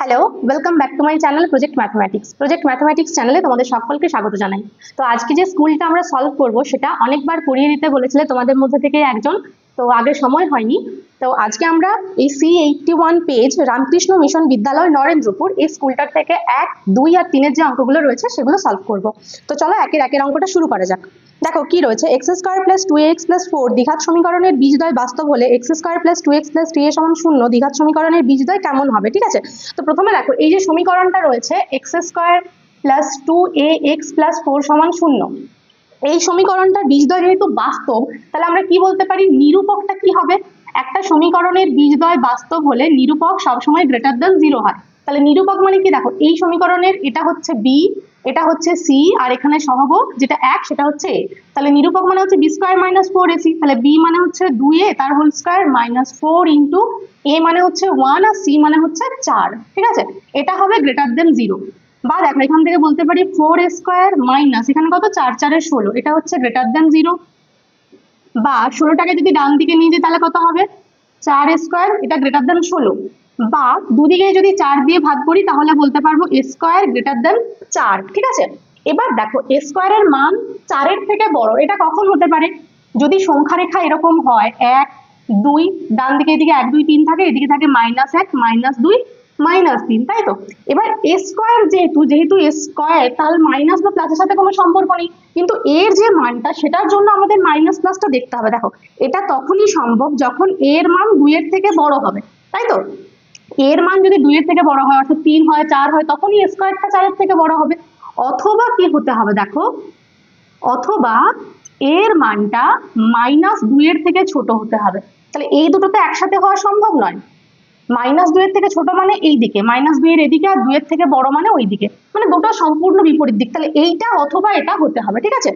Hello, welcome back to my channel project mathematics চ্যানেলে তোমাদের সকলকে স্বাগত জানাই। তো আজকে যে স্কুলটা আমরা সলভ করব সেটা অনেকবার করিয়ে দিতে বলেছিলে তোমাদের মধ্যে থেকে একজন, তো আগে সময় হয়নি। তো আজকে আমরা এই C81 পেজ রামকৃষ্ণ মিশন বিদ্যালয় নরেন্দ্রপুর এই স্কুলটার থেকে 1, 2 আর 3 যে অঙ্কগুলো রয়েছে সেগুলো সলভ করব। তো চলো একের অঙ্কটা শুরু করা যাক। দেখো কি রয়েছে, x² + 2ax + 4 দ্বিঘাত সমীকরণের বীজদ্বয় বাস্তব হলে x² + 2x + 3a = 0 দ্বিঘাত সমীকরণের বীজদ্বয় কেমন হবে? ঠিক আছে, তো প্রথমে দেখো এই যে সমীকরণটা রয়েছে x² + 2ax + 4 = 0, এই সমীকরণটার বীজদ্বয় যেহেতু বাস্তব তাহলে আমরা কি বলতে পারি, নিরূপকটা কি হবে? একটা সমীকরণের বীজদ্বয় বাস্তব হলে নিরূপক সবসময় গ্রেটার দেন 0 হয়। তাহলে নিরূপক মানে কি, দেখো এই সমীকরণের এটা হচ্ছে b, এটা হচ্ছে c, আর এখানে সহগ যেটা 1 সেটা হচ্ছে a। তাহলে নিরূপক মানে হচ্ছে b² - 4ac, তাহলে b মানে হচ্ছে 2a তার হোল স্কয়ার -4 ইন্টু a মানে হচ্ছে 1 আর c মানে হচ্ছে 4। ঠিক আছে, এটা হবে গ্রেটার দেন 0। বা দেখো এখান থেকে বলতে পারি 4a² মাইনাস এখানে কত 4 4 এর 16, এটা হচ্ছে গ্রেটার দেন 0। বা 16টাকে যদি ডান দিকে নিয়ে যাই তাহলে কত হবে 4a², এটা গ্রেটার দেন 16। বা দুদিকে যদি 4 দিয়ে ভাগ করি তাহলে বলতে পারবো a² গ্রেটার দেন 4। ঠিক আছে, এবার দেখো a² এর মান 4 এর থেকে বড়, এটা কখন হতে পারে? যদি সংখ্যা রেখা এরকম হয় 1 2, ডান দিকে এদিকে 1 2 3 থাকে, এদিকে থাকে -1 -2 -3, তাই তো? এবার a² যেহেতু a² তাহলে মাইনাস বা প্লাসের সাথে কোনো সম্পর্ক নেই, কিন্তু এর যে মানটা সেটার জন্য আমাদের মাইনাস প্লাসটা দেখতে হবে। দেখো এটা তখনই সম্ভব যখন এর মান 2 এর থেকে বড় হবে, তাই তো? এর মান যদি 2 এর থেকে বড় হয় অর্থাৎ 3 হয় 4 হয় তখনই a²টা 4 এর থেকে বড় হবে। অথবা কি হতে হবে দেখো, অথবা এর মানটা -2 এর থেকে ছোট হতে হবে। তাহলে এই দুটো তো একসাথে হওয়া সম্ভব নয়। -2 এর থেকে ছোট মানে এই দিকে, -2 এর এদিকে, আর 2 এর থেকে বড় মানে ওই দিকে, মানে দুটো সম্পূর্ণ বিপরীত দিক। তাহলে এইটা অথবা এটা হতে হবে। ঠিক আছে,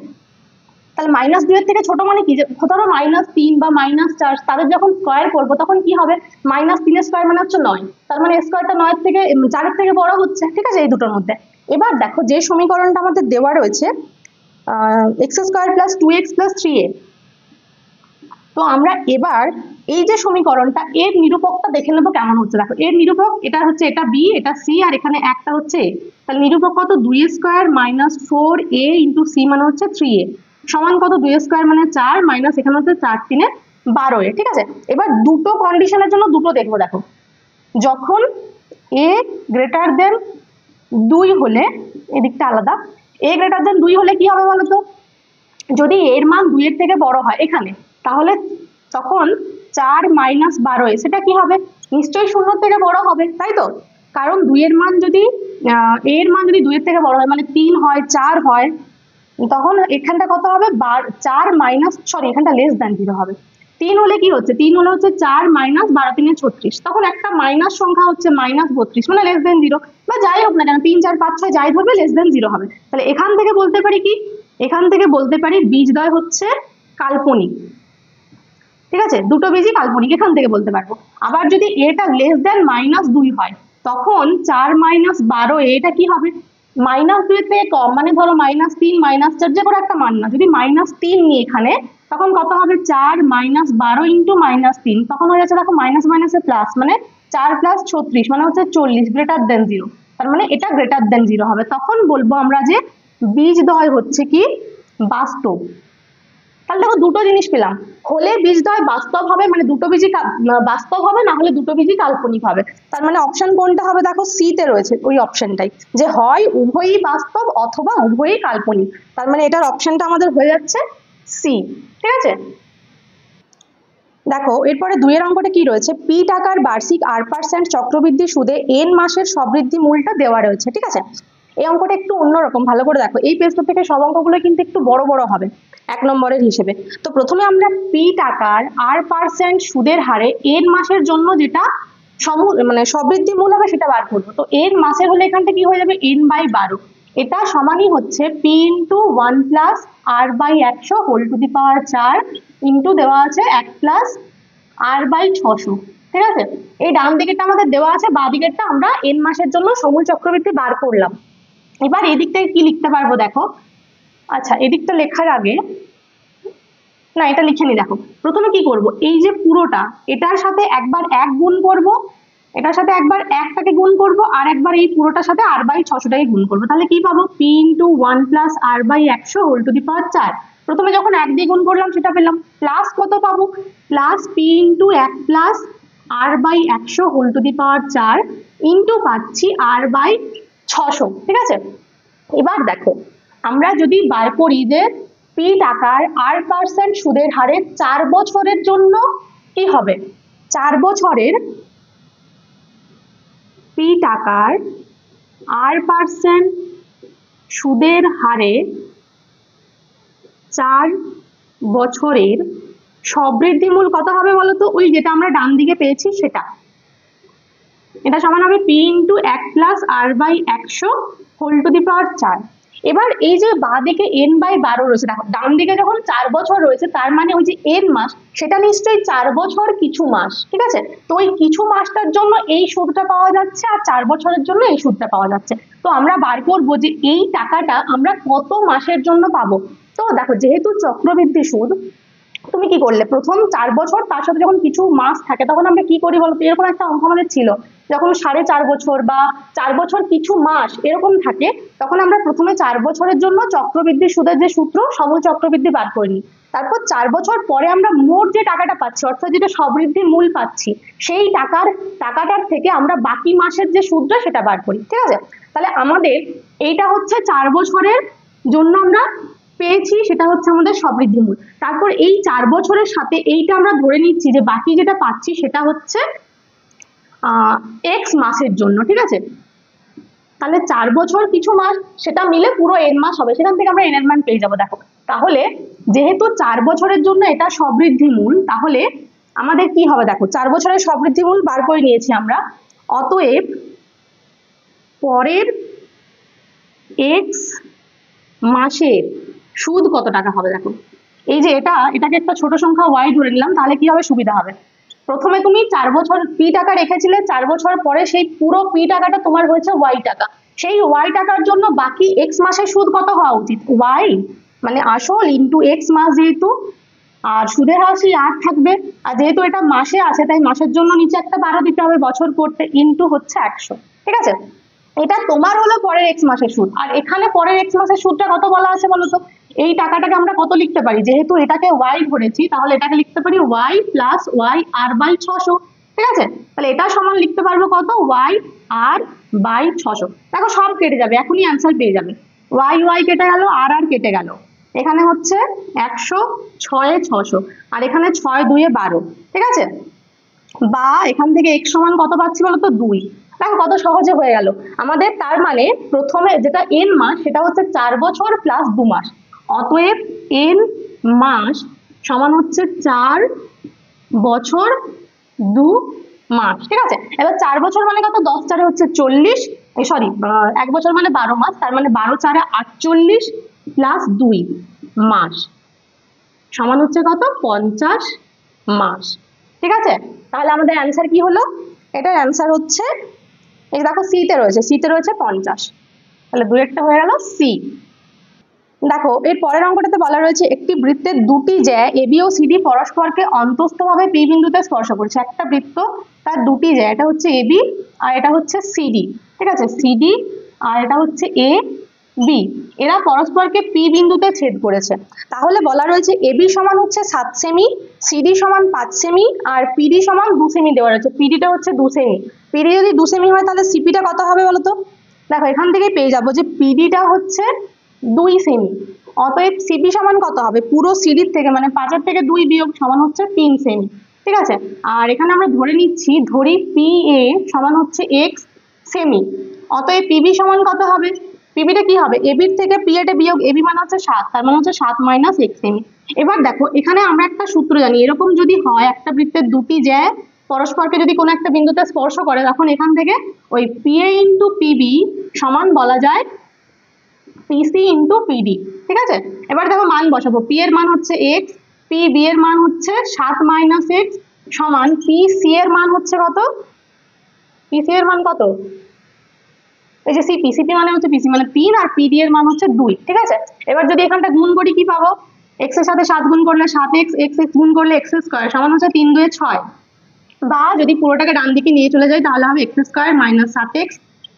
তাহলে -2 এর থেকে ছোট মানে কি, ধরো -3 বা -4 তাদের যখন স্কয়ার করবো তখন কি হবে, -3 এর স্কয়ার মানে হচ্ছে 9, তার মানে স্কয়ারটা 9 এর থেকে 4 এর থেকে বড় হচ্ছে। ঠিক আছে, এই দুটোর মধ্যে। এবার দেখো যে সমীকরণটা আমাদের দেওয়া রয়েছে x² + 2x + 3a, তো আমরা এবার এই যে সমীকরণটা এর নিরূপকটা দেখে নেবো কেমন হচ্ছে। দেখো এর নিরূপক এটা হচ্ছে, এটা b এটা c আর এখানে একটা হচ্ছে a, তাহলে নিরূপক কত 2a² - 4a ইন্টু c মানে হচ্ছে 3a সমান কত 2a² মানে 4 মাইনাস এখানে হচ্ছে 4 3 12a। ঠিক আছে, এবার দুটো কন্ডিশনের জন্য দুটো দেখবো। দেখো যখন a গ্রেটার দেন 2 হলে, এদিকটা আলাদা, a গ্রেটার দেন 2 হলে কি হবে বলতো, যদি এর মান 2 এর থেকে বড় হয় এখানে, তাহলে তখন 4 - 12a সেটা কি হবে, নিশ্চয়ই 0 থেকে বড় হবে, তাই তো? কারণ 2 এর মান যদি এর মান যদি 2 এর থেকে বড় হয় মানে 3 হয় 4 হয়, তখন এখানটা কত হবে 4 মাইনাস এখানটা লেস দ্যান 0 হবে। 3 হলে কি হচ্ছে, 3 হলে হচ্ছে 4 - 12 3 36, তখন একটা মাইনাস সংখ্যা হচ্ছে -32 মানে লেস দ্যান 0, বা যাই হোক না কেন 3 4 5 6 যাই ধরবে লেস দ্যান 0 হবে। তাহলে এখান থেকে বলতে পারি কি, এখান থেকে বলতে পারি বীজদ্বয় হচ্ছে কাল্পনিক। ঠিক আছে, দুটো বীজই কাল্পনিক, এখান থেকে বলতে পারবো। আবার যদি এটা লেস দ্যান -2 হয় তখন 4 - 12 এটা কি হবে, -2 এর থেকে কম মানে ধরো -3 -4 যে কোনো একটা মান না, যদি -3 নিই এখানে তখন কত হবে 4 - 12 ইন্টু -3, তখন হয়ে যাচ্ছে দেখো মাইনাস মাইনাসে প্লাস, মানে 4 + 36 মানে হচ্ছে 40 গ্রেটার দেন 0, তার মানে এটা গ্রেটার দেন 0 হবে। তখন বলবো আমরা যে বীজদ্বয় হচ্ছে কি বাস্তব। তাহলে দেখো দুটো জিনিস পেলাম, হলে বীজদ্বয় বাস্তব হবে মানে দুটো বীজই বাস্তব হবে, না হলে দুটো বীজই কাল্পনিক হবে। তার মানে অপশন কোনটা হবে, দেখো সি তে রয়েছে ওই অপশনটাই, যে হয় উভয়ই বাস্তব অথবা উভয়ই কাল্পনিক। তার মানে এটার অপশনটা আমাদের হয়ে যাচ্ছে সি। ঠিক আছে, দেখো এরপরে 2 এর অঙ্কটা কি রয়েছে, p টাকার বার্ষিক r% চক্রবৃদ্ধি সুদে n মাসের সবৃদ্ধি মূলটা দেওয়া রয়েছে। ঠিক আছে, এই অঙ্কটা একটু অন্যরকম, ভালো করে দেখো এই পেজটা থেকে সব অঙ্কগুলো কিন্তু একটু বড় বড় হবে 1 নম্বরের হিসেবে। তো প্রথমে আমরা p টাকার r% সুদের হারে n মাসের জন্য যেটা মানে সবৃদ্ধি মূল হবে সেটা বার করবো। তো n মাসের হলে এখানটা কি হয়ে যাবে n/12, এটা সমানই হচ্ছে p × 1 + r/100 whole to the power 4 into দেওয়া আছে 1 + r/600। ঠিক আছে, এই ডান দিকেরটা আমাদের দেওয়া আছে, বাঁ দিকেরটা আমরা n মাসের জন্য সমূল চক্রবৃদ্ধি বার করলাম। এবার এদিকটায় কি লিখতে পারবো দেখো, আচ্ছা এদিকটা লেখার আগে না এটা লিখে নি। দেখো প্রথমে কি করব, এই যে পুরোটা এটার সাথে একবার 1 গুণ করব, এটার সাথে একবার একটাকে গুণ করব আর একবার এই পুরোটার সাথে r/600টাকে গুণ করব, তাহলে কি পাবো, p × 1 + r/100 whole to the power 4। প্রথমে যখন 1 দিয়ে গুণ করলাম সেটা পেলাম, প্লাস কত পাবো, plus p × 1 + r/100 whole to the power 4 into পাচ্ছি r/600। ঠিক আছে, এবার দেখো আমরা যদি বার করি যে p টাকার r% সুদের হারে 4 বছরের জন্য কি হবে, 4 বছরের p টাকার r% সুদের হারে 4 বছরের সবৃদ্ধি মূল কত হবে বলো তো, ওই যেটা আমরা ডান দিকে পেয়েছি সেটা, এটা সমান হবে p × 1 + r/100 whole to the power 4। এবার এই যে বাঁ দিকে n/12 রয়েছে, দেখো ডান দিকে যখন 4 বছর রয়েছে তার মানে ওই যে n মাস সেটা নিশ্চয়ই 4 বছর কিছু মাস। ঠিক আছে, তো ওই কিছু মাসটার জন্য এই সুদটা পাওয়া যাচ্ছে আর 4 বছরের জন্য এই সুদটা পাওয়া যাচ্ছে। তো আমরা বার করবো যে এই টাকাটা আমরা কত মাসের জন্য পাবো। তো দেখো যেহেতু চক্রবৃদ্ধি সুদ, তুমি কি করলে প্রথম 4 বছর তার সাথে যখন কিছু মাস থাকে তখন আমরা কি করি বলতো, এরকম একটা অঙ্ক আমাদের ছিল, যখন 4.5 বছর বা 4 বছর কিছু মাস এরকম থাকে তখন আমরা প্রথমে 4 বছরের জন্য চক্রবৃদ্ধি সুদের যে সূত্র সবল চক্রবৃদ্ধি বার করে নিই, তারপর 4 বছর পরে আমরা মোট যে টাকাটা পাচ্ছি অর্থাৎ যেটা সবৃদ্ধি মূল পাচ্ছি সেই টাকাটার থেকে আমরা বাকি মাসের যে সুদটা সেটা বার করি। ঠিক আছে, তাহলে আমাদের এইটা হচ্ছে 4 বছরের জন্য আমরা পেয়েছি, সেটা হচ্ছে আমাদের সবৃদ্ধি মূল। তারপর এই 4 বছরের সাথে এইটা আমরা ধরে নিচ্ছি যে বাকি যেটা পাচ্ছি সেটা হচ্ছে x মাসের জন্য। ঠিক আছে, তাহলে 4 বছর কিছু মাস সেটা মিলে পুরো n মাস হবে, সেখান থেকে আমরা n এর মান পেয়ে যাবো। দেখো তাহলে যেহেতু 4 বছরের জন্য এটা সবৃদ্ধি মূল, তাহলে আমাদের কি হবে, দেখো 4 বছরের সবৃদ্ধি মূল বার করে নিয়েছি আমরা, অতএব পরের x মাসের সুদ কত টাকা হবে। দেখো এই যে এটাকে একটা ছোট সংখ্যা y ধরে নিলাম, তাহলে কি হবে, সুবিধা হবে। প্রথমে তুমি 4 বছর p টাকা রেখেছিলে, 4 বছর পরে সেই পুরো p টাকাটা তোমার হয়েছে y টাকা, সেই y টাকার জন্য বাকি x মাসের সুদ কত হওয়া উচিত, y মানে আসল ইন্টু x মাস, যেহেতু আর সুদের হার সেই 8 থাকবে, আর যেহেতু এটা মাসে আছে তাই মাসের জন্য নিচে একটা 12 দিতে হবে বছর করতে, ইন্টু হচ্ছে 100। ঠিক আছে, এটা তোমার হলো পরের x মাসের সুদ, আর এখানে পরের x মাসের সুদটা কত বলা আছে বলো তো, এই টাকাটাকে আমরা কত লিখতে পারি, যেহেতু এটাকে y ধরেছি তাহলে এটাকে লিখতে পারি y + y r/600। ঠিক আছে, তাহলে এটা সমান লিখতে পারবো কত, y r/600। দেখো সব কেটে যাবে, এখনই অ্যান্সার পেয়ে যাবে, y কেটে গেল, r কেটে গেল, এখানে হচ্ছে 100, 6 এ 600 আর এখানে 6 2 এ 12। ঠিক আছে, বা এখান থেকে x সমান কত পাচ্ছি বলো তো, 2। দেখো কত সহজে হয়ে গেল আমাদের। তার মানে প্রথমে যেটা n মাস সেটা হচ্ছে 4 বছর প্লাস 2 মাস, অতএব n মাস সমান হচ্ছে 4 বছর 2 মাস। ঠিক আছে, এবার 4 বছর মানে কত, 10 4 হচ্ছে 40, সরি 1 বছর মানে 12 মাস, তার মানে 12 4 48 প্লাস 2 মাস সমান হচ্ছে কত, 50 মাস। ঠিক আছে, তাহলে আমাদের অ্যান্সার কি হলো, এটার অ্যান্সার হচ্ছে এই দেখো সিতে রয়েছে 50, তাহলে দুইটা হয়ে গেল সি। দেখো এর পরের অঙ্কটাতে বলা রয়েছে একটি বৃত্তের দুটি জ্যা AB ও CD পরস্পরকে অন্তস্থভাবে P বিন্দুতে স্পর্শ করছে। একটা বৃত্ত তার দুটি জ্যা, এটা হচ্ছে AB আর এটা হচ্ছে CD। ঠিক আছে, CD আর এটা হচ্ছে AB, এরা পরস্পরকে P বিন্দুতে ছেদ করেছে। তাহলে বলা রয়েছে AB সমান হচ্ছে 7 সেমি, CD সমান 5 সেমি আর PD সমান 2 সেমি দেওয়া রয়েছে। PD টা হচ্ছে 2 সেমি, PD যদি 2 সেমি হয় তাহলে CP টা কত হবে বলো তো। দেখো এখান থেকে পেয়ে যাবো যে PD টা হচ্ছে 2 সেমি, অতএব সিপি সমান কত হবে, পুরো সিডির থেকে মানে 5 থেকে 2 বিয়োগ সমান হচ্ছে 3 সেমি। ঠিক আছে, আর এখানে আমরা ধরে নিচ্ছি, ধরি PA সমান হচ্ছে x সেমি, অতএব PB সমান কত হবে, PB টা কি হবে, AB এর থেকে PA টা বিয়োগ AB মানে হচ্ছে 7, তার মানে হচ্ছে 7 - x সেমি। এবার দেখো এখানে আমরা একটা সূত্র জানি, এরকম যদি হয় একটা বৃত্তের দুটি জ্যা পরস্পরকে যদি কোনো একটা বিন্দুতে স্পর্শ করে তখন এখান থেকে ওই PA × PB সমান বলা যায় PC × PD। ঠিক আছে, এবার দেখো মান বসাবো, P এর মান হচ্ছে x, PB এর মান হচ্ছে 7 - x সমান PC এর মান হচ্ছে কত, PC এর মান কত, এই যে CP, CP মানে হচ্ছে PC মানে 3 আর PD এর মান হচ্ছে 2। ঠিক আছে, এবার যদি এখানটা গুণ করি কি পাবো, x এর সাথে 7 গুণ করলে 7x, x গুণ করলে x² সমান হচ্ছে 3 2 6। বা যদি পুরোটাকে ডান দিকে নিয়ে চলে যাই তাহলে হবে x square minus 7x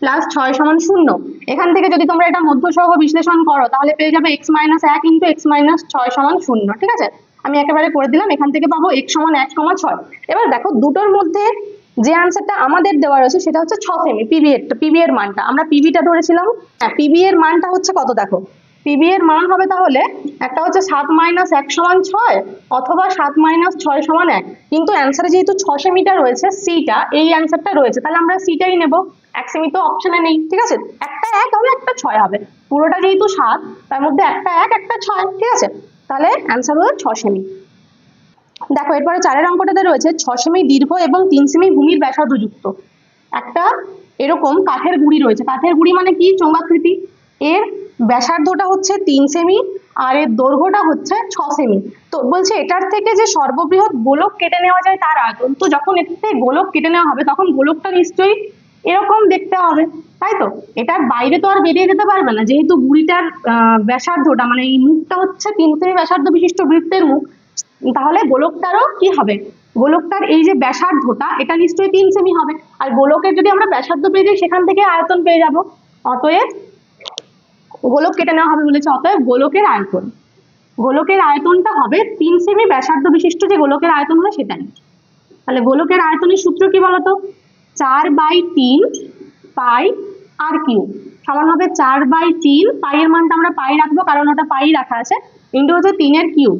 plus 6 সমান 0। এখান থেকে যদি তোমরা এটা মধ্য সহগ বিশ্লেষণ করো তাহলে পেয়ে যাবে x minus 1 into x minus 6 সমান 0। ঠিক আছে, আমি একেবারে করে দিলাম। এখান থেকে পাবো x সমান 1,6। এবার দেখো দুটোর মধ্যে যে আনসারটা আমাদের দেওয়া রয়েছে সেটা হচ্ছে 6 সেমি। পিবি এর মানটা আমরা পিবিটা ধরেছিলাম। হ্যাঁ, পিবি এর মানটা হচ্ছে কত দেখো, পিবি এর মান হবে তাহলে একটা হচ্ছে 7 মাইনাস 1 সমান 6 অথবা 7 মাইনাস 6 সমান 1। কিন্তু অ্যান্সারে যেহেতু 6 সেমিটা রয়েছে, সিটা এই অ্যান্সারটা রয়েছে, তাহলে আমরা সিটাই নেব। 1 সেমি তো অপশনে নেই। ঠিক আছে, একটা 1 হবে একটা 6 হবে, পুরোটা যেহেতু 7 তার মধ্যে একটা 1 একটা 6। ঠিক আছে, তাহলে অ্যান্সার হলো 6 সেমি। দেখো এরপরে 4 অঙ্কটাতে রয়েছে 6 সেমি দীর্ঘ এবং 3 সেমি ভূমির ব্যাসার্ধ যুক্ত একটা এরকম কাঠের গুঁড়ি রয়েছে। কাঠের গুঁড়ি মানে কি, চোঙাকৃতি। এর ব্যাসার্ধটা হচ্ছে 3 সেমি আর এর দৈর্ঘ্যটা হচ্ছে 6 সেমি। তো বলছে এটার থেকে যে সর্ববৃহৎ গোলক কেটে নেওয়া যায় তার আয়তন। তো যখন এর থেকে গোলক কেটে নেওয়া হবে তখন গোলকটা নিশ্চয়ই এরকম দেখতে হবে, তাই তো? এটার বাইরে তো আর বেরিয়ে যেতে পারবে না, যেহেতু গুঁড়িটার ব্যাসার্ধটা মানে এই মুখটা হচ্ছে 3 সেমি ব্যাসার্ধ বিশিষ্ট বৃত্তের মুখ। তাহলে গোলকটারও কি হবে, গোলকটার এই যে ব্যাসার্ধটা এটা নিশ্চয়ই 3 সেমি হবে। আর গোলকের যদি আমরা ব্যাসার্ধ পেয়ে যাই সেখান থেকে আয়তন পেয়ে যাব। অতএব গোলক কেটে নেওয়া হবে বলেছে, অতএব গোলকের আয়তন, গোলকের আয়তনটা হবে 3 সেমি ব্যাসার্ধ বিশিষ্ট যে গোলকের আয়তন হয় সেটাই। তাহলে গোলকের আয়তনের সূত্র কি বলতো, 4/3 পাই আর কিউব সমান হবে 4/3, পাই এর মানটা আমরা পাই রাখবো কারণ ওটা পাই রাখা আছে, ইন্টু হচ্ছে 3 এর কিউব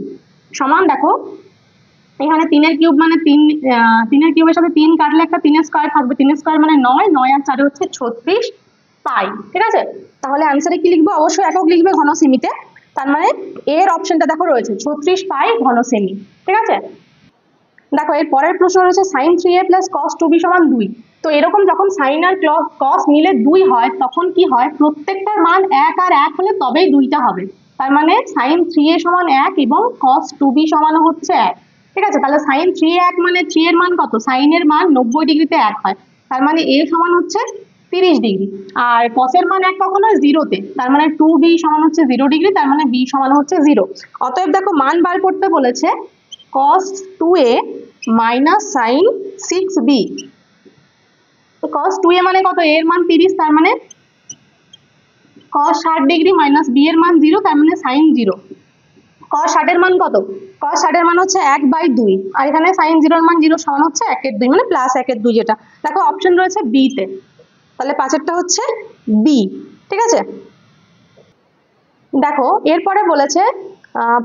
সমান, দেখো এখানে 3 এর কিউব মানে 3 এর কিউবের সাথে 3 কাটলে একটা 3 এর স্কয়ার থাকবে, 3 এর স্কয়ার মানে 9, 9 আর 4 হচ্ছে 36 পাই। ঠিক আছে, তাহলে অ্যান্সারে কি লিখবো, অবশ্যই একক লিখবে ঘন সেমিতে। তার মানে এর অপশনটা দেখো রয়েছে 36 পাই ঘন সেমি। ঠিক আছে, দেখো এর পরের প্রশ্ন রয়েছে sin 3a plus cos 2b সমান 2। তো এরকম যখন সাইন আর cos মিলে 2 হয় তখন কি হয়, প্রত্যেকটার মান 1 আর 1 হলে তবেই 2টা হবে। তার মানে sin 3a সমান 1 এবং cos 2b সমান হচ্ছে 1। ঠিক আছে, তাহলে sin 3a 1 মানে 3 এর মান কত, sin এর মান 90 ডিগ্রিতে 1 হয়, তার মানে a সমান হচ্ছে 30 ডিগ্রি। আর cos এর মান 1 কখন হয়, 0 তে, তার মানে 2b সমান হচ্ছে 0 ডিগ্রি, তার মানে b সমান হচ্ছে 0। অতএব দেখো মান বার করতে বলেছে cos 2a minus sine 6b। cos 2a মানে কত, a এর মান 30, তার মানে cos 60 ডিগ্রি মাইনাস b এর মান 0, তার মানে সাইন 0। cos 60 এর মান কত, cos 60 এর মান হচ্ছে 1/2 আর এখানে সাইন 0 এর মান 0 সমান হচ্ছে 1/2 মানে প্লাস 1/2 যেটা। দেখো অপশন রয়েছে b তে, তাহলে পাঁচেরটা হচ্ছে b। ঠিক আছে, দেখো এরপরে বলেছে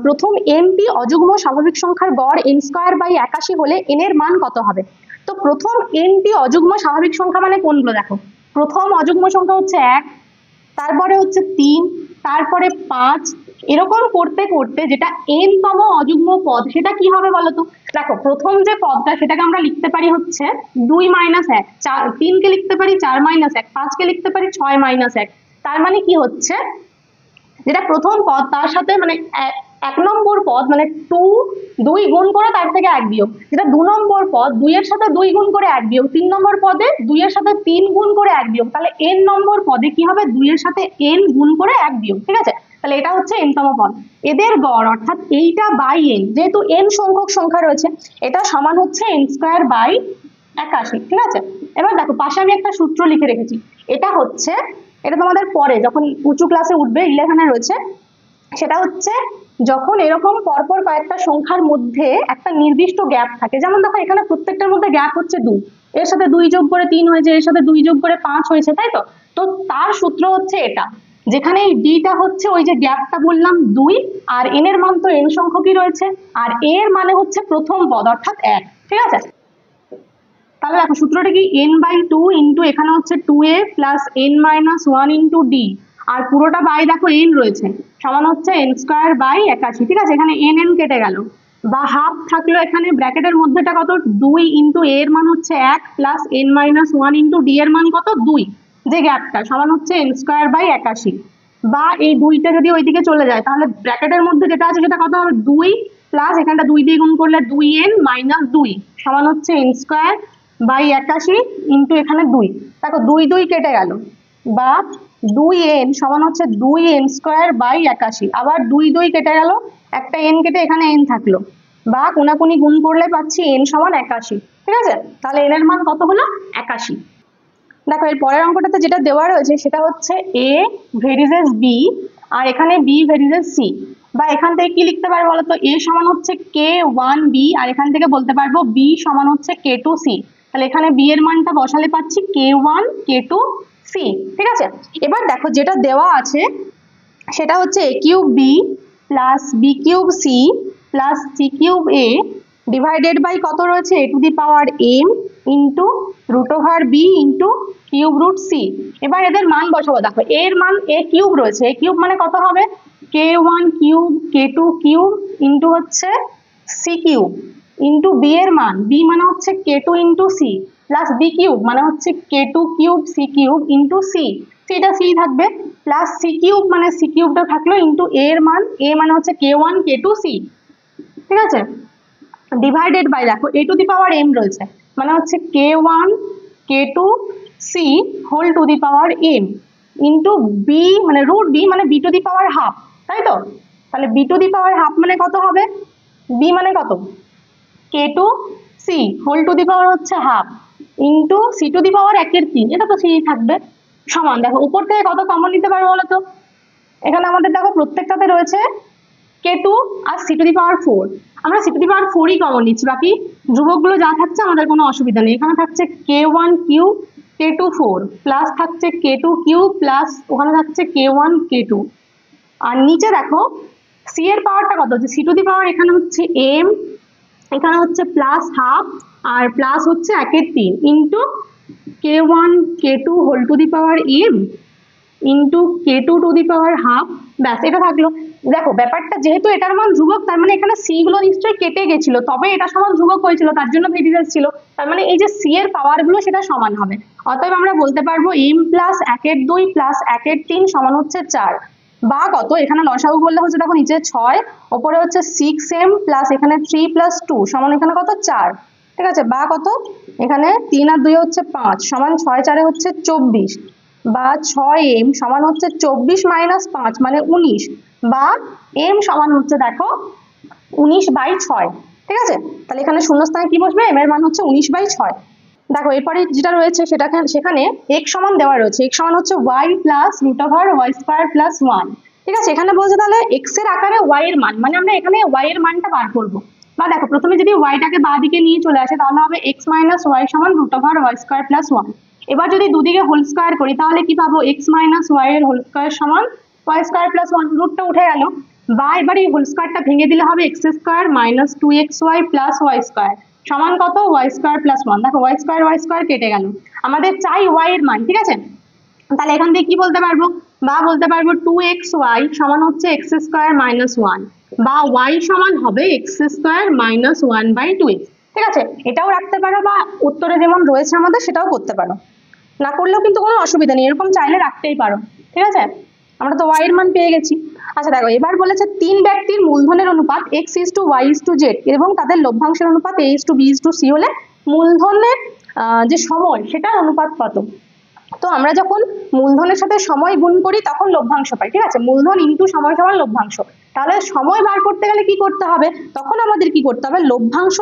প্রথম nটি অযুগ্ম স্বাভাবিক সংখ্যার গড় n²/81 হলে n এর মান কত হবে। তো প্রথম nটি অযুগ্ম স্বাভাবিক সংখ্যা মানে কোনগুলো, দেখো প্রথম অযুগ্ম সংখ্যা হচ্ছে 1, তারপরে হচ্ছে 3, তারপরে 5, এরকম করতে করতে যেটা n তম অযুগ্ম পদ সেটা কি হবে বলতো। দেখো প্রথম যে পদটা সেটাকে আমরা লিখতে পারি হচ্ছে 2 - 1, 3 কে লিখতে পারি 4 - 1, 5 কে লিখতে পারি 6 - 1। তার মানে কি হচ্ছে, যেটা প্রথম পদ তার সাথে মানে 1 নম্বর পদ মানে 2 গুণ করে তার থেকে 1 বিয়োগ, যেটা 2 নম্বর পদ 2 এর সাথে 2 গুণ করে 1 বিয়োগ, 3 নম্বর পদে 2 এর সাথে 3 গুণ করে 1 বিয়োগ, তাহলে n নম্বর পদে কি হবে 2 এর সাথে n গুণ করে 1 বিয়োগ। ঠিক আছে, তাহলে এটা হচ্ছে n তম পদ। এদের গড় অর্থাৎ এইটা বাই n, যেহেতু n সংখ্যক সংখ্যা রয়েছে এটা সমান হচ্ছে n²/81। ঠিক আছে, এবার দেখো পাশে আমি একটা সূত্র লিখে রেখেছি, এটা হচ্ছে, এটা তোমাদের পরে যখন উঁচু ক্লাসে উঠবে 11 এ রয়েছে, সেটা হচ্ছে যখন এরকম পরপর কয়েকটা সংখ্যার মধ্যে একটা নির্দিষ্ট গ্যাপ থাকে, যেমন দেখো এখানে প্রত্যেকটার মধ্যে গ্যাপ হচ্ছে 2, এর সাথে 2 যোগ করে 3 হয়েছে, এর সাথে 2 যোগ করে 5 হয়েছে, তাই তো? তো তার সূত্র হচ্ছে এটা, যেখানে এই ডিটা হচ্ছে ওই যে গ্যাপটা বললাম 2, আর n এর মান তো n সংখ্যকই রয়েছে, আর a এর মানে হচ্ছে প্রথম পদ অর্থাৎ 1। ঠিক আছে, তাহলে দেখো সূত্রটা কি, n/2 ইন্টু এখানে হচ্ছে 2a plus n-1 into d, আর পুরোটা বাই দেখো n রয়েছে সমান হচ্ছে n²/81। ঠিক আছে, এখানে n কেটে গেল, বা হাফ থাকলো এখানে, ব্র্যাকেটের মধ্যেটা কত 2 ইন্টু a এর মান হচ্ছে 1 প্লাস n-1 ইন্টু d এর মান কত 2, যে গ্যাপটা সমান হচ্ছে n²/81। বা এই 2টা যদি ওইদিকে চলে যায় তাহলে ব্র্যাকেটের মধ্যে যেটা আছে সেটা কত হবে 2 প্লাস এখানটা 2 দিয়ে গুণ করলে 2n - 2 সমান হচ্ছে n²/81 ইন্টু এখানে 2, দেখো 2 2 কেটে গেল, বা 2n সমান হচ্ছে 2n²/81, আবার 2 2 কেটে গেল, একটা n কেটে এখানে n থাকলো, বা কোনাকুনি গুণ করলে পাচ্ছি n সমান 81। ঠিক আছে, তাহলে n এর মান কত হলো 81। দেখো এর পরের অঙ্কটাতে যেটা দেওয়া রয়েছে সেটা হচ্ছে a ভেরিজেস b, আর এখানে b ভেরিজেস c। বা এখান থেকে কি লিখতে পারবো বলতো, a সমান হচ্ছে k1b, আর এখান থেকে বলতে পারবো b সমান হচ্ছে k2c। তাহলে এখানে b এর মানটা বসালে পাচ্ছি k1 k2c। ঠিক আছে, এবার দেখো যেটা দেওয়া আছে সেটা হচ্ছে a cube b plus b cube c plus c cube a divided by কত রয়েছে a to the power m into root over b into cube root c। এবার এদের মান বসাবো। দেখো এর মান a কিউব রয়েছে, a কিউব মানে কত হবে k1 cube k2 cube into হচ্ছে c কিউব ইন্টু b এর মান b মানে হচ্ছে k2 into c plus b cube মানে হচ্ছে k2 cube c cube into c, সেটা c থাকবে, প্লাস c কিউব মানে c কিউবটা থাকলো ইন্টু a এর মান a মানে হচ্ছে k1 k2 c। ঠিক আছে, ডিভাইডেড বাই দেখো a to the power m রয়েছে মানে হচ্ছে k1 k2 c whole to the power m into b মানে রুট b মানে b to the power half, তাই তো? তাহলে b to the power half মানে কত হবে, b মানে কত k2 c whole to the power হচ্ছে half into c to the power 1/3, এটা তো c থাকবে, সমান। দেখো উপর থেকে কত কমন নিতে পারবো বলো তো, এখানে আমাদের দেখো প্রত্যেকটাতে রয়েছে k2 R c to the power 4, আমরা c টু দি পাওয়ার 4ই কমন নিচ্ছি, বাকি ধ্রুবকগুলো যা থাকছে আমাদের কোনো অসুবিধা নেই। এখানে থাকছে k1 কিউব k2 4 প্লাস থাকছে k2 কিউব প্লাস ওখানে থাকছে k1 k2, আর নিচে দেখো c এর পাওয়ারটা কত হচ্ছে c টু দি পাওয়ার, এখানে হচ্ছে m, এখানে হচ্ছে প্লাস হাফ আর প্লাস হচ্ছে 1/3 into k1 k2 whole to the power m into k2 to the power half, ব্যাস এটা থাকলো। দেখো ব্যাপারটা যেহেতু এটার মান ধ্রুবক, তার মানে এখানে c গুলো নিশ্চয়ই কেটে গেছিল, তবে এটা সমান ধ্রুবক হয়েছিল, তার জন্য ভেরিয়েবল ছিল, তার মানে এই যে c এর পাওয়ার গুলো সেটা সমান হবে। অতএব আমরা বলতে পারবো m প্লাস 1/2 প্লাস 1/3 সমান হচ্ছে 4, বা কত, এখানে লসাগু করলে হচ্ছে দেখো নিচে 6 ওপরে হচ্ছে 6m প্লাস এখানে 3 প্লাস 2 সমান এখানে কত 4। ঠিক আছে, বা কত, এখানে 3 আর 2 হচ্ছে 5 সমান 6 4 হচ্ছে 24, বা 6m সমান হচ্ছে 24 মাইনাস 5 মানে 19, বা m সমান হচ্ছে দেখো 19/6। ঠিক আছে, তাহলে এখানে শূন্যস্থানে কি বসবে, m এর মান হচ্ছে 19/6। দেখো এরপরে যেটা রয়েছে সেটা সেখানে x সমান দেওয়া রয়েছে, x সমান হচ্ছে y plus root over y square plus 1। ঠিক আছে, এখানে বলছে তাহলে x এর আকারে y এর মান, মানে আমরা এখানে y এর মানটা বার করব। বা দেখো প্রথমে যদি y টাকে বাঁ দিকে নিয়ে চলে আসে তাহলে হবে x মাইনাস y সমান root over y square plus 1। এবার যদি দুদিকে হোল স্কয়ার করি তাহলে কি পাবো, x মাইনাস y এর হোল স্কয়ার সমান y স্কয়ার প্লাস 1, রুটটা উঠে গেল, বা এবার এই হোল স্কয়ারটা ভেঙে দিলে হবে x square minus 2xy plus y square সমান কত y স্কয়ার প্লাস 1। দেখো y স্কয়ার কেটে গেল, আমাদের চাই y এর মান। ঠিক আছে, তাহলে এখান থেকে কি বলতে পারবো, বা বলতে পারবো 2xy সমান হচ্ছে x স্কয়ার মাইনাস 1, বা y সমান হবে x স্কয়ার মাইনাস 1/2x। ঠিক আছে, এটাও রাখতে পারো, বা উত্তরে যেমন রয়েছে আমাদের সেটাও করতে পারো, না করলেও কিন্তু কোনো অসুবিধা নেই, এরকম চাইলে রাখতেই পারো। ঠিক আছে, আমরা তো y এর মান পেয়ে গেছি। আচ্ছা দেখো এবার বলেছে 3 ব্যক্তির মূলধনের অনুপাত x:y:z এবং তাদের লভ্যাংশের অনুপাত a:b:c হলে মূলধনের যে সময় সেটার অনুপাত কত। তো আমরা যখন মূলধনের সাথে সময় গুণ করি তখন লভ্যাংশ পাই। ঠিক আছে, মূলধন ইনটু সময় সমান লভ্যাংশ, তাহলে সময় বার করতে গেলে কি করতে হবে, তখন আমাদের কি করতে হবে, লভ্যাংশ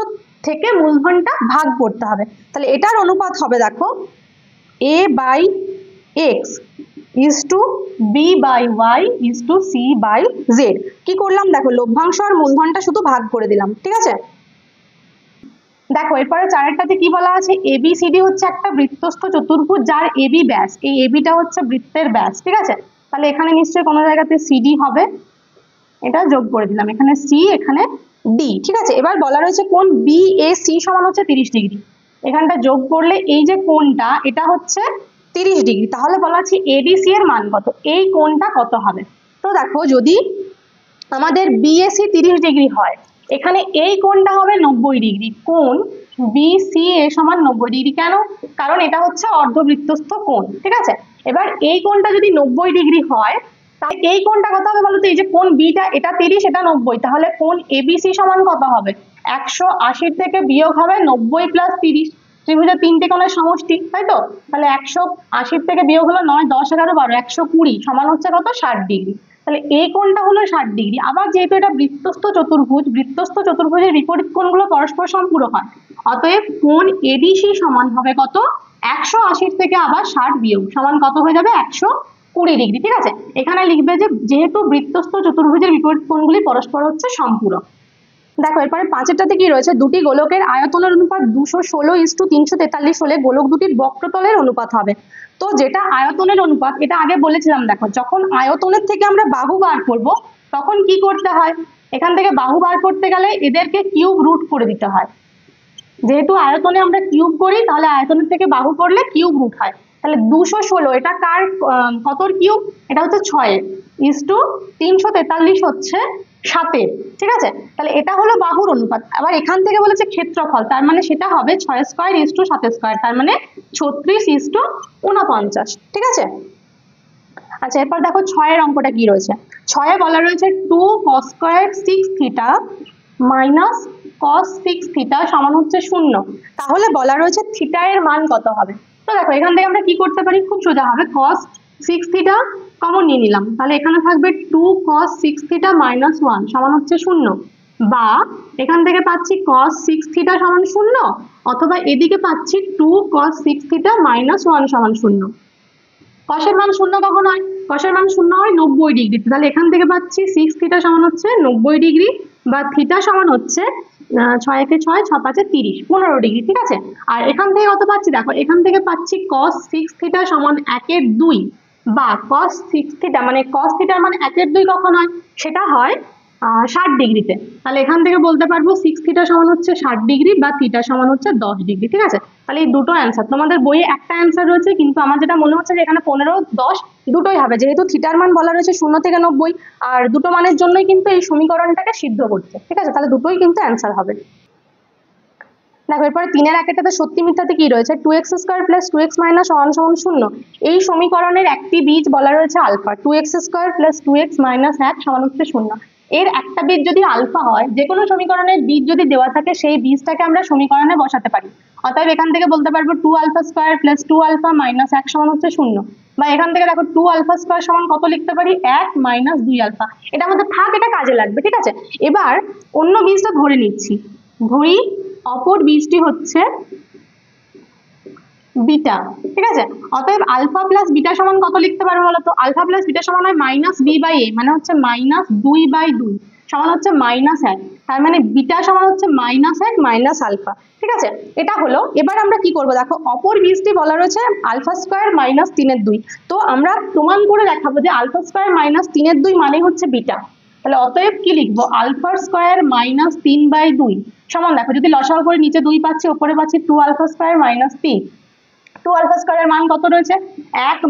থেকে মূলধনটা ভাগ করতে হবে। তাহলে এটার অনুপাত হবে দেখো a/x is to b/y is to c/z। কি করলাম দেখো, লভ্যাংশ আর মূলধনটা শুধু ভাগ করে দিলাম। ঠিক আছে, দেখো এরপরে চারেরটাতে কি বলা আছে, ABCD হচ্ছে একটা বৃত্তস্থ চতুর্ভুজ যার AB ব্যাস, এই ABটা হচ্ছে বৃত্তের ব্যাস। ঠিক আছে, তাহলে এখানে নিশ্চয়ই কোনো জায়গাতে CD হবে, এটা যোগ করে দিলাম, এখানে C এখানে D। ঠিক আছে, এবার বলা রয়েছে কোণ BAC সমান হচ্ছে 30 ডিগ্রি, এখানটা যোগ করলে এই যে কোণটা এটা হচ্ছে 30 ডিগ্রি, তাহলে বলা আছে ADC এর মান কত, এই কোণটা কত হবে। তো দেখো যদি আমাদের BAC 30 ডিগ্রি হয়, এখানে এই কোণটা হবে 90 ডিগ্রি, কোণ BCA সমান 90 ডিগ্রি, কেন, কারণ এটা হচ্ছে অর্ধবৃত্তস্থ কোণ। ঠিক আছে, এবার এই কোণটা যদি 90 ডিগ্রি হয় তাহলে এই কোণটা কত হবে বলতো, এই যে কোণ বিটা এটা 30 এটা 90, তাহলে কোণ ABC সমান কত হবে, 180 থেকে বিয়োগ হবে 90 প্লাস 30, ত্রিভুজের তিনটে কোণের সমষ্টি, তাই তো? তাহলে 180 থেকে বিয়োগ হলো 9 10 11 12 120 সমান হচ্ছে কত 60 ডিগ্রি। তাহলে এই কোণটা হলো 60°। আবার যেহেতু এটা বৃত্তস্থ চতুর্ভুজ, বৃত্তস্থ চতুর্ভুজের বিপরীত কোণগুলো পরস্পর সম্পূরক হয়, অতএব কোণ এডিসি সমান হবে কত, 180 থেকে আবার 60 বিয়োগ সমান কত হয়ে যাবে, 120°। ঠিক আছে, এখানে লিখবে যে যেহেতু বৃত্তস্থ চতুর্ভুজের বিপরীত কোণগুলি পরস্পর হচ্ছে সম্পূরক। দেখো এরপরে 5এরটাতে কি রয়েছে, দুটি গোলকের আয়তনের অনুপাত 216:343 হলে গোলক দুটির বক্রতলের অনুপাত হবে। তো যেটা আয়তনের অনুপাত, এটা আগে বলেছিলাম, দেখো যখন আয়তনের থেকে আমরা বাহু বার করব তখন কি করতে হয়, এখান থেকে বাহু বার করতে গেলে এদেরকে কিউব রুট করে দিতে হয়। যেহেতু আয়তনে আমরা কিউব করি, তাহলে আয়তনের থেকে বাহু করলে কিউব রুট হয়। তাহলে 216 এটা কার কতর কিউব, এটা হচ্ছে 6:343 হচ্ছে 7-এর। ঠিক আছে, তাহলে এটা হলো বাহুর অনুপাত। আবার এখান থেকে বলেছে ক্ষেত্রফল, তার মানে সেটা হবে 6² 7² তার মানে 36:49। ঠিক আছে, আচ্ছা এরপর দেখো 6-এর অঙ্কটা কি রয়েছে। 6-এ বলা রয়েছে 2cos² 6θ মাইনাস cos 6θ সমান হচ্ছে 0। তাহলে বলা রয়েছে থিটা এর মান কত হবে। তো দেখো এখান থেকে আমরা কি করতে পারি, খুব সোজা হবে, cos 6θ কমন নিয়ে নিলাম, তাহলে এখানে থাকবে 2cos 6θ মাইনাস 1 সমান হচ্ছে 0, বা এখান থেকে পাচ্ছি cos 6θ সমান 0, অথবা এদিকে পাচ্ছি 2cos 6θ মাইনাস 1 সমান 0। কসের মান 0 কখন হয়, কসের মান 0 হয় 90°। তাহলে এখান থেকে পাচ্ছি 6θ সমান হচ্ছে 90°, বা থিটা সমান হচ্ছে 6 একে 6 6 5 30 15°। ঠিক আছে, আর এখান থেকে কত পাচ্ছি, দেখো এখান থেকে পাচ্ছি cos 6θ সমান 1/2, বা cos 6θ মানে cos থিটার মান 1/2 কখন হয়, সেটা হয় 60°-তে। তাহলে এখান থেকে বলতে পারবো 6θ সমান হচ্ছে 60°, বা থিটা সমান হচ্ছে 10°। ঠিক আছে, তাহলে এই দুটো অ্যান্সার, তোমাদের বইয়ে একটা অ্যান্সার রয়েছে, কিন্তু আমার যেটা মনে হচ্ছে যে এখানে 15 10 দুটোই হবে, যেহেতু থিটার মান বলা রয়েছে 0 থেকে 90, আর দুটো মানের জন্যই কিন্তু এই সমীকরণটাকে সিদ্ধ করছে। ঠিক আছে, তাহলে দুটোই কিন্তু অ্যান্সার হবে। দেখো এরপরে 3-এর একেরটাতে সত্যি মিথ্যাতে কি রয়েছে, 2x² + 2x - 1 = 0। এই সমীকরণের একটি বীজ বলা রয়েছে আলফা, 2x² + 2x - 1 সমান হচ্ছে 0। এর একটা বীজ যদি আলফা হয়, যে কোনো সমীকরণের বীজ যদি দেওয়া থাকে সেই বীজটাকে আমরা সমীকরণে বসাতে পারি। অতএব এখান থেকে বলতে পারবো 2α² + 2α - 1 সমান হচ্ছে 0, বা এখান থেকে দেখো 2α² সমান কত লিখতে পারি, 1 - 2α। এটা আমাদের থাক, এটা কাজে লাগবে। ঠিক আছে, এবার অন্য বীজটা ধরে নিচ্ছি, ধরি অপর বীজটি হচ্ছে বিটা। ঠিক আছে, অতএব আলফা প্লাস বিটা সমান কত লিখতে পারবো বলতো, আলফা প্লাস বিটা সমান হয় -b/a, মানে হচ্ছে -2/2 সমান হচ্ছে -1। তার মানে বিটা সমান হচ্ছে -1 মাইনাস আলফা। ঠিক আছে, এটা হলো। এবার আমরা কি করব, দেখো অপর বীজটি বলা রয়েছে α² - 3/2। তো আমরা প্রমাণ করে দেখাবো যে α² - 3/2 মানে হচ্ছে বিটা। তাহলে অতএব কি লিখবো, α² - 3/2 সমান, দেখো যদি লসাগু করে নিচে 2 পাচ্ছি, উপরে পাচ্ছি 2α² - 3। 2α² এর মান কত রয়েছে, 1 -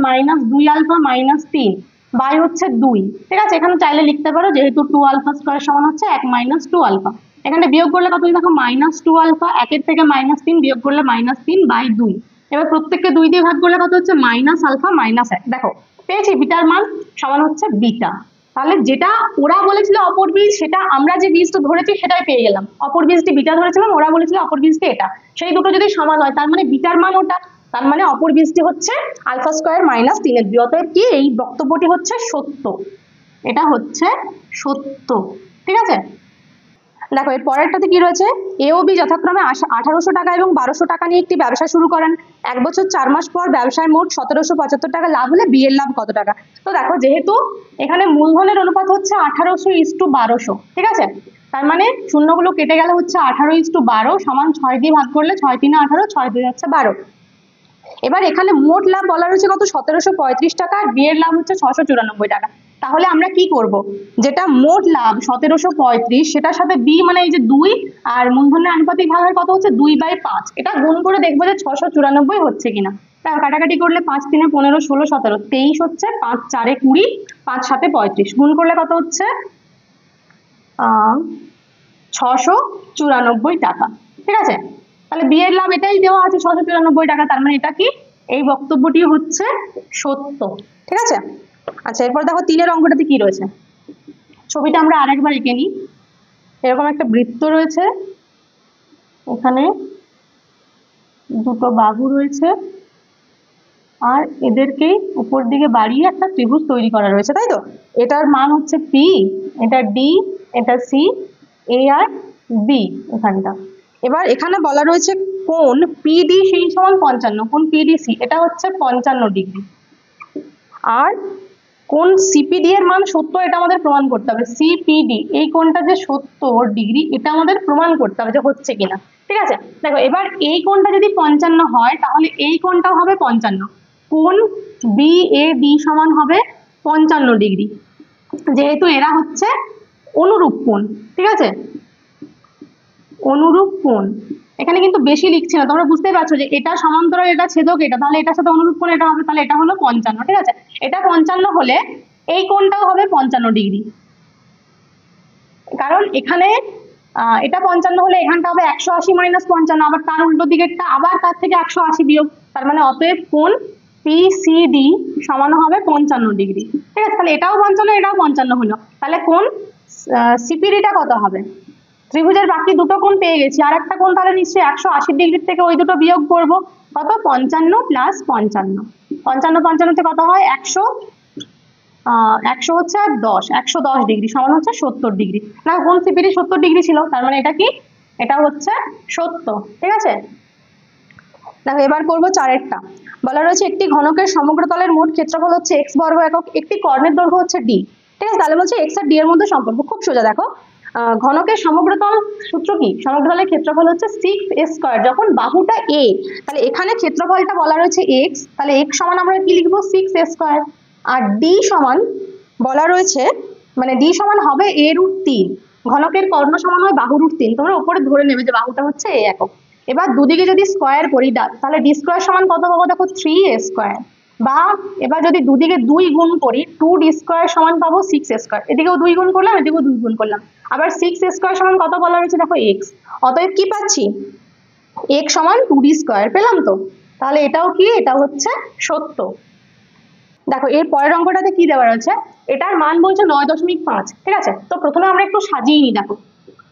2α - 3 বাই হচ্ছে 2। ঠিক আছে, এখানে চাইলে লিখতে পারো, যেহেতু 2α² সমান হচ্ছে 1 - 2α। এখানে বিয়োগ করলে কত, দেখো -2α, 1 থেকে -3 বিয়োগ করলে -3/2। এবার প্রত্যেককে 2 দিয়ে ভাগ করলে কত হচ্ছে, -α - 1। দেখো পেয়েছি, বিটার মান সমান হচ্ছে বিটা। তাহলে যেটা ওরা বলেছিল অপর বীজ, সেটা আমরা যে বীজটা ধরেছি সেটাই পেয়ে গেলাম। অপর বীজটি বিটা ধরেছিলাম, ওরা বলেছিল অপর বীজটি এটা, সেই দুটো যদি সমান হয় তার মানে বিটার মান ওটা, তার মানে অপর বীজটি হচ্ছে α² - 3/2। অতএব কি এই বক্তব্যটি হচ্ছে সত্য, এটা হচ্ছে সত্য। ঠিক আছে, দেখো এর পরেরটাতে কি রয়েছে, এ ও বি যথাক্রমে 1800 টাকা এবং 1200 টাকা নিয়ে একটি ব্যবসা শুরু করেন। 1 বছর 4 মাস পর ব্যবসায় মোট 1775 টাকা লাভ হলে বি এর লাভ কত টাকা। তো দেখো যেহেতু এখানে মূলধনের অনুপাত হচ্ছে 1800:1200, ঠিক আছে, তার মানে শূন্যগুলো কেটে গেলে হচ্ছে 18:12 সমান 6 দিয়ে ভাগ করলে 6 3 18, 6 2 হচ্ছে 12। এবার এখানে মোট লাভ বলা রয়েছে কত, 1735 টাকা, আর বি এর লাভ হচ্ছে 694 টাকা। তাহলে আমরা কি করব, যেটা মোট লাভ 1735, সেটার সাথে বি মানে এই যে 2 আর মূলধনের আনুপাতিক ভাগ হয় কত হচ্ছে 2/5, এটা গুণ করে দেখবো যে 694 হচ্ছে কিনা। তার কাটাকাটি করলে 5 3 15 16 17 23 হচ্ছে, 5 4 20, 5 7 35 গুণ করলে কত হচ্ছে 694 টাকা। ঠিক আছে, তাহলে বি এর লাভ এটাই দেওয়া আছে 694 টাকা, তার মানে এটা কি, এই বক্তব্যটি হচ্ছে সত্য। ঠিক আছে, আচ্ছা এরপর দেখো 3-এর অঙ্কটাতে কি রয়েছে, ছবিটা আমরা আরেকবার এঁকে নিই। এরকম একটা বৃত্ত রয়েছে, এখানে দুটো বাহু রয়েছে, আর এদেরকেই উপর দিকে বাড়িয়ে একটা ত্রিভুজ তৈরি করা রয়েছে, তাই তো? এটার মান হচ্ছে পি, এটা ডি, এটা সি, এ আর বি এখানটা। এবার এখানে বলা রয়েছে কোণ পিডি সেই সমান 55, কোণ পিডিসি এটা হচ্ছে 55 ডিগ্রি। আর কোণ সিপিডি এর মান 70 এটা আমাদের প্রমাণ করতে হবে। সিপিডি এই কোণটা যে 70 ডিগ্রি এটা আমাদের প্রমাণ করতে হবে যে হচ্ছে কিনা, ঠিক আছে? দেখো এবার এই কোণটা যদি 55 হয় তাহলে এই কোণটাও হবে 55। কোণ বিএডি সমান হবে 55 ডিগ্রি, যেহেতু এরা হচ্ছে অনুরূপ কোণ, ঠিক আছে? অনুরূপ কোণ। এখানে কিন্তু বেশি লিখছি না, তোমরা বুঝতেই পারছো যে এটা সমান্তরাল, এটা ছেদক, এটা তাহলে এটার সাথে অনুরূপ কোণ এটা হবে, তাহলে এটা হলো 55, ঠিক আছে? এটা 55 হলে এই কোণটাও হবে 55 ডিগ্রি, কারণ এখানে এটা 55 হলে এখানটা হবে 180 মাইনাস 55, আবার তার উল্টো দিকেরটা আবার তার থেকে 180 বিয়োগ, তার মানে অতএব কোণ পিসিডি সমান হবে 55 ডিগ্রি, ঠিক আছে? তাহলে এটাও 55, এটাও 55 হলো, তাহলে কোণ সিপিডিটা কত হবে? ত্রিভুজের বাকি দুটো কোণ পেয়ে গেছি, আর একটা কোণ তাহলে নিশ্চয়ই 180 ডিগ্রির থেকে ওই দুটো বিয়োগ করব, কত? 55 প্লাস 55, 55 55 তে কত হয়? 100, 100 হচ্ছে আর 10, 110 ডিগ্রি সমান হচ্ছে 70 ডিগ্রি। না, কোণ সিপিডি 70 ডিগ্রি ছিল, তার মানে এটা কি? এটা হচ্ছে 70, ঠিক আছে? দেখো এবার করবো 4এরটা। বলা রয়েছে একটি ঘনকের সমগ্র তলের মোট ক্ষেত্রফল হচ্ছে x বর্গ একক, একটি কর্ণের দৈর্ঘ্য হচ্ছে d, ঠিক আছে? তাহলে বলছে x আর d এর মধ্যে সম্পর্ক খুব সোজা। দেখো ঘনকের সমগ্রতল সূত্র কি? সমগ্রতলের ক্ষেত্রফল হচ্ছে 6a স্কয়ার, যখন বাহুটা a, তাহলে এখানে ক্ষেত্রফলটা বলা রয়েছে x, তাহলে x সমান আমরা কি লিখবো? 6a square. আর d সমান বলা রয়েছে, মানে d সমান হবে a রুট 3, ঘনকের কর্ণ সমান হয় বাহু রুট 3, তোমরা উপরে ধরে নেবে যে বাহুটা হচ্ছে a একক। এবার দুদিকে যদি স্কয়ার করি তাহলে d স্কয়ার সমান কত পাবো? দেখো 3a স্কয়ার, বা এবার যদি দুদিকে 2 গুণ করি 2d স্কয়ার সমান পাবো 6a স্কয়ার, এদিকেও 2 গুণ করলাম, এদিকেও 2 গুণ করলাম, আবার 6a স্কয়ার সমান কত বলা রয়েছে? দেখো x, অতএব কি পাচ্ছি? x সমান 2d স্কয়ার পেলাম তো, তাহলে এটাও কি? এটা হচ্ছে সত্য। দেখো এর পরের অঙ্কটাতে কি দেওয়া রয়েছে? এটার মান বলছে 9.5, ঠিক আছে? তো প্রথমে আমরা একটু সাজিয়ে নিই। দেখো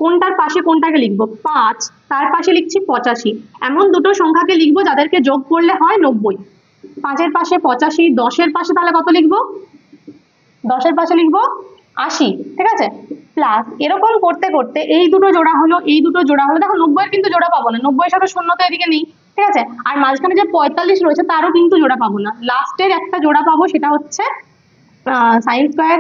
কোনটার পাশে কোনটাকে লিখবো? 5, তার পাশে লিখছি 85, এমন দুটো সংখ্যাকে লিখবো যাদেরকে যোগ করলে হয় 90। 5-এর পাশে 85, 10-এর পাশে তাহলে কত লিখবো? 10-এর পাশে লিখবো 80, ঠিক আছে? প্লাস এরকম করতে করতে এই দুটো জোড়া হলো, এই দুটো জোড়া হলো। দেখো 90-এর কিন্তু জোড়া পাবো না, 90-এর সাথে শূন্য তো এদিকে নেই, ঠিক আছে? আর মাঝখানে যে 45 রয়েছে তারও কিন্তু জোড়া পাবো না, লাস্টের একটা জোড়া পাবো, সেটা হচ্ছে সাইন স্কয়ার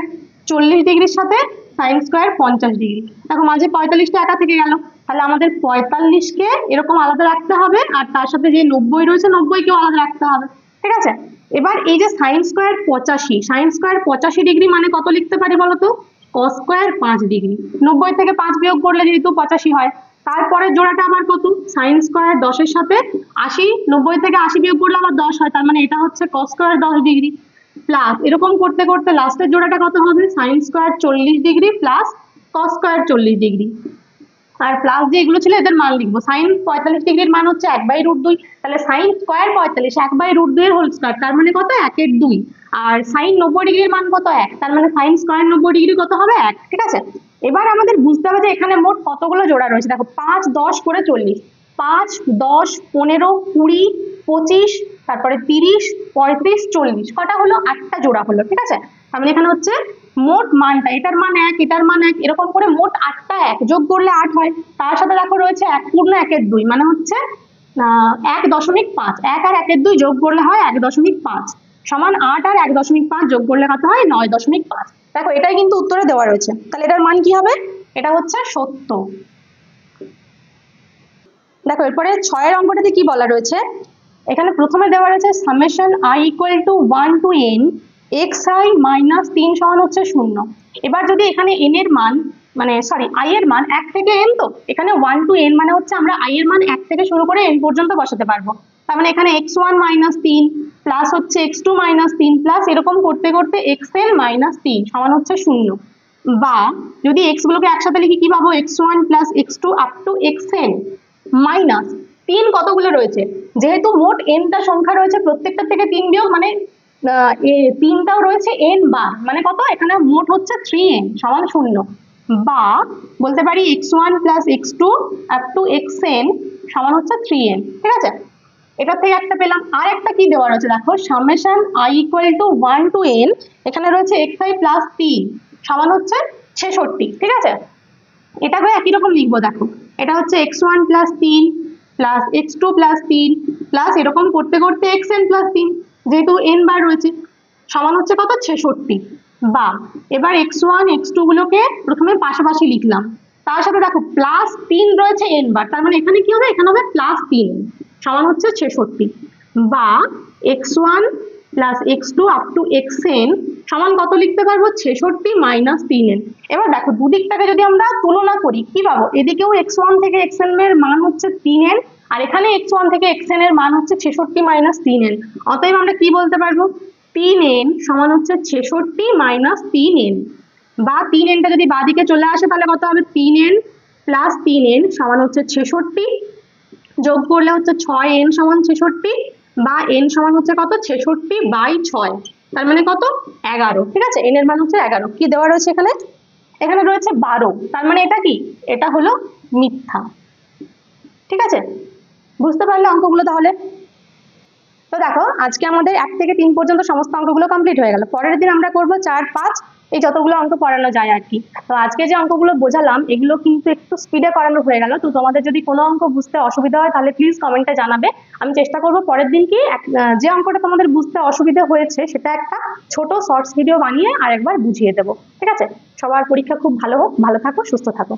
40 ডিগ্রির সাথে সাইন স্কয়ার 50 ডিগ্রি। দেখো মাঝে 45টা একা থেকে গেল, তাহলে আমাদের 45কে এরকম আলাদা রাখতে হবে, আর তার সাথে যে 90 রয়েছে 90কেও আলাদা রাখতে হবে, ঠিক আছে? এবার এই যে sine square 85, sine square 85 degree মানে কত লিখতে পারি বলো তো? কস স্কয়ার 5 ডিগ্রি। 90 থেকে 5 বিয়োগ করলে যেহেতু 85 হয়, তারপরে জোড়াটা আবার কত? সাইন স্কয়ার 10-এর সাথে 80, 90 থেকে 80 বিয়োগ করলে আবার 10 হয়, তার মানে এটা হচ্ছে কস স্কয়ার 10 ডিগ্রি। প্লাস এরকম করতে করতে লাস্টের জোড়াটা কত হবে? Sine square 40 degree plus cos square 40 degree. আর প্লাস যে এগুলো ছিল এদের মান লিখবো। সাইন 45 ডিগ্রির মান হচ্ছে 1/√2, তাহলে সাইন স্কয়ার 45 1/√2 এর হোল স্কয়ার, তার মানে কত? 1/2। আর সাইন 90 ডিগ্রির মান কত? 1, তার মানে সাইন স্কয়ার 90 ডিগ্রি কত হবে? 1, ঠিক আছে? এবার আমাদের বুঝতে হবে যে এখানে মোট কতগুলো জোড়া রয়েছে। দেখো 5 10 করে 40, 5 10 15 20 25, তারপরে 30 35 40, কটা হলো? 8টা জোড়া হলো, ঠিক আছে? তার মানে এখানে হচ্ছে মোট মানটা, এটার মান 1, এটার মান 1, এরকম করে মোট 8টা 1 যোগ করলে 8 হয়। তার সাথে দেখো রয়েছে 1 পূর্ণ 1/2, মানে হচ্ছে 1.5, 1 আর 1/2 যোগ করলে হয় 1.5 সমান 8, আর 1.5 যোগ করলে কত হয়? 9.5। দেখো এটাই কিন্তু উত্তরে দেওয়া রয়েছে, তাহলে এটার মান কি হবে? এটা হচ্ছে সত্য। দেখো এরপরে 6-এর অঙ্কটাতে কি বলা রয়েছে? এখানে প্রথমে দেওয়া রয়েছে summation i = 1 to n xi - 3 সমান হচ্ছে 0। এবার যদি এখানে n এর মান, মানে সরি i এর মান 1 থেকে n, তো এখানে 1 to n মানে হচ্ছে আমরা i এর মান 1 থেকে শুরু করে n পর্যন্ত বসাতে পারবো। তার মানে এখানে x1 - 3 প্লাস হচ্ছে x2 - 3 প্লাস এরকম করতে করতে xn - 3 সমান হচ্ছে 0। বা যদি x গুলোকে একসাথে লিখি কি পাবো? x1 plus x2 up to xn minus 3 কতগুলো রয়েছে? যেহেতু মোট nটা সংখ্যা রয়েছে, প্রত্যেকটা থেকে 3 বিয়োগ, মানে 3টাও রয়েছে n বার, মানে কত? এখানে মোট হচ্ছে 3n সমান 0। বা বলতে পারি x1 plus x2 up to xn সমান হচ্ছে 3n, ঠিক আছে? এটার থেকে একটা পেলাম। আর একটা কি দেওয়া রয়েছে দেখো, summation i equal to 1 to n, এখানে রয়েছে xi প্লাস 3 সমান হচ্ছে 66, ঠিক আছে। এটাকে একই রকম লিখবো দেখো, এটা হচ্ছে x1 plus 3 plus x2 plus 3 plus এরকম করতে করতে xn প্লাস 3, যেহেতু n বার রয়েছে, সমান হচ্ছে কত 66। বা এবার x1 x2 গুলোকে প্রথমে পাশাপাশি লিখলাম, তার সাথে দেখো প্লাস 3 রয়েছে n বার, তার মানে এখানে কি হবে, এখানে হবে প্লাস 3 সমান হচ্ছে 66। বা x1 plus x2 up to xn সমান কত লিখতে পারবো, 66 মাইনাস 3n। এবার দেখো দুদিকটাকে যদি আমরা তুলনা করি কি পাবো, এদিকেও x1 থেকে xn এর মান হচ্ছে 3n, আর এখানে x1 থেকে xn এর মান হচ্ছে 66 মাইনাস 3n। অতএব আমরা কি বলতে পারবো, 3n সমান হচ্ছে 66 মাইনাস 3n। বা 3nটা যদি বাদিকে চলে আসে তাহলে কত হবে, 3n প্লাস 3n সমান হচ্ছে 66, যোগ করলে হচ্ছে 6n সমান 66, বা n সমান হচ্ছে কত 66/6, তার মানে কত 11, ঠিক আছে। n এর মান হচ্ছে 11। কি দেওয়া রয়েছে এখানে, এখানে রয়েছে 12, তার মানে এটা কি, এটা হলো মিথ্যা, ঠিক আছে। বুঝতে পারলে অঙ্কগুলো তাহলে? তো দেখো আজকে আমাদের 1 থেকে 3 পর্যন্ত সমস্ত অঙ্কগুলো কমপ্লিট হয়ে গেল। পরের দিন আমরা করব 4, 5, এই যতগুলো অঙ্ক পড়ানো যায় আর কি। তো আজকে যে অঙ্কগুলো বোঝালাম এগুলো কিন্তু একটু স্পিডে করানো হয়ে গেল। তো তোমাদের যদি কোনো অঙ্ক বুঝতে অসুবিধা হয় তাহলে প্লিজ কমেন্টে জানাবে। আমি চেষ্টা করব পরের দিন কি যে অঙ্কটা তোমাদের বুঝতে অসুবিধা হয়েছে সেটা একটা ছোট শর্টস ভিডিও বানিয়ে আরেকবার বুঝিয়ে দেবো, ঠিক আছে। সবার পরীক্ষা খুব ভালো হোক, ভালো থাকো, সুস্থ থাকো।